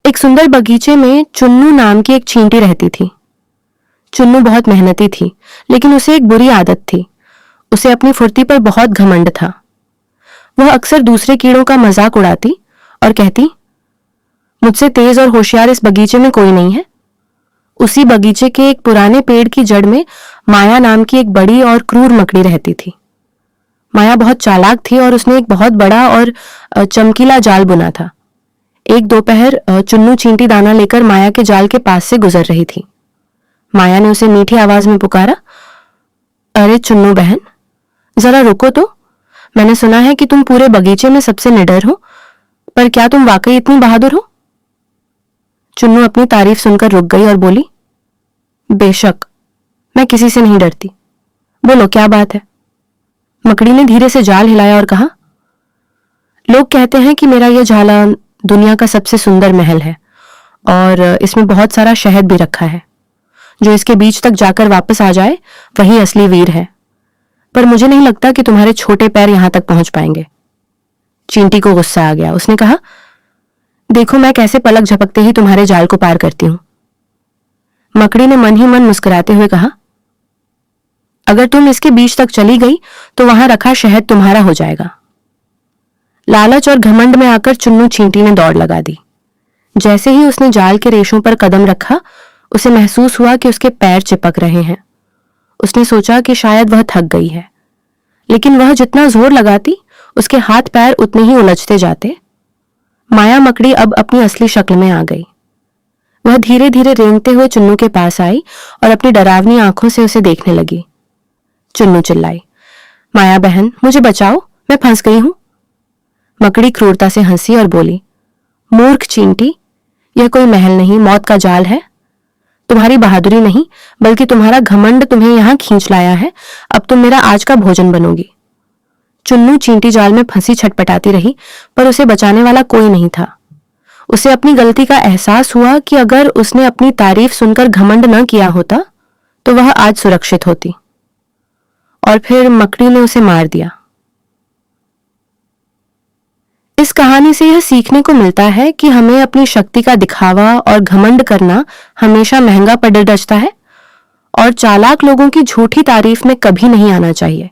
एक सुंदर बगीचे में चुन्नू नाम की एक चींटी रहती थी। चुन्नू बहुत मेहनती थी, लेकिन उसे एक बुरी आदत थी। उसे अपनी फुर्ती पर बहुत घमंड था। वह अक्सर दूसरे कीड़ों का मजाक उड़ाती और कहती, मुझसे तेज और होशियार इस बगीचे में कोई नहीं है। उसी बगीचे के एक पुराने पेड़ की जड़ में माया नाम की एक बड़ी और क्रूर मकड़ी रहती थी। माया बहुत चालाक थी और उसने एक बहुत बड़ा और चमकीला जाल बुना था। एक दोपहर चुन्नू चींटी दाना लेकर माया के जाल के पास से गुजर रही थी। माया ने उसे मीठी आवाज में पुकारा, अरे चुन्नू बहन, जरा रुको तो। मैंने सुना है कि तुम पूरे बगीचे में सबसे निडर हो, पर क्या तुम वाकई इतनी बहादुर हो? चुन्नू अपनी तारीफ सुनकर रुक गई और बोली, बेशक, मैं किसी से नहीं डरती। बोलो क्या बात है? मकड़ी ने धीरे से जाल हिलाया और कहा, लोग कहते हैं कि मेरा यह जाला दुनिया का सबसे सुंदर महल है और इसमें बहुत सारा शहद भी रखा है। जो इसके बीच तक जाकर वापस आ जाए वही असली वीर है। पर मुझे नहीं लगता कि तुम्हारे छोटे पैर यहां तक पहुंच पाएंगे। चींटी को गुस्सा आ गया। उसने कहा, देखो मैं कैसे पलक झपकते ही तुम्हारे जाल को पार करती हूं। मकड़ी ने मन ही मन मुस्कुराते हुए कहा, अगर तुम इसके बीच तक चली गई तो वहां रखा शहद तुम्हारा हो जाएगा। लालच और घमंड में आकर चुन्नू चींटी ने दौड़ लगा दी। जैसे ही उसने जाल के रेशों पर कदम रखा, उसे महसूस हुआ कि उसके पैर चिपक रहे हैं। उसने सोचा कि शायद वह थक गई है, लेकिन वह जितना जोर लगाती उसके हाथ पैर उतने ही उलझते जाते। माया मकड़ी अब अपनी असली शक्ल में आ गई। वह धीरे धीरे रेंगते हुए चुन्नू के पास आई और अपनी डरावनी आंखों से उसे देखने लगी। चुन्नू चिल्लाई, माया बहन, मुझे बचाओ, मैं फंस गई हूं। मकड़ी क्रूरता से हंसी और बोली, मूर्ख चींटी, यह कोई महल नहीं, मौत का जाल है। तुम्हारी बहादुरी नहीं बल्कि तुम्हारा घमंड तुम्हें यहां खींच लाया है। अब तुम मेरा आज का भोजन बनोगी। चुन्नू चींटी जाल में फंसी छटपटाती रही, पर उसे बचाने वाला कोई नहीं था। उसे अपनी गलती का एहसास हुआ कि अगर उसने अपनी तारीफ सुनकर घमंड न किया होता तो वह आज सुरक्षित होती। और फिर मकड़ी ने उसे मार दिया। इस कहानी से यह सीखने को मिलता है कि हमें अपनी शक्ति का दिखावा और घमंड करना हमेशा महंगा पड़ डचता है और चालाक लोगों की झूठी तारीफ में कभी नहीं आना चाहिए।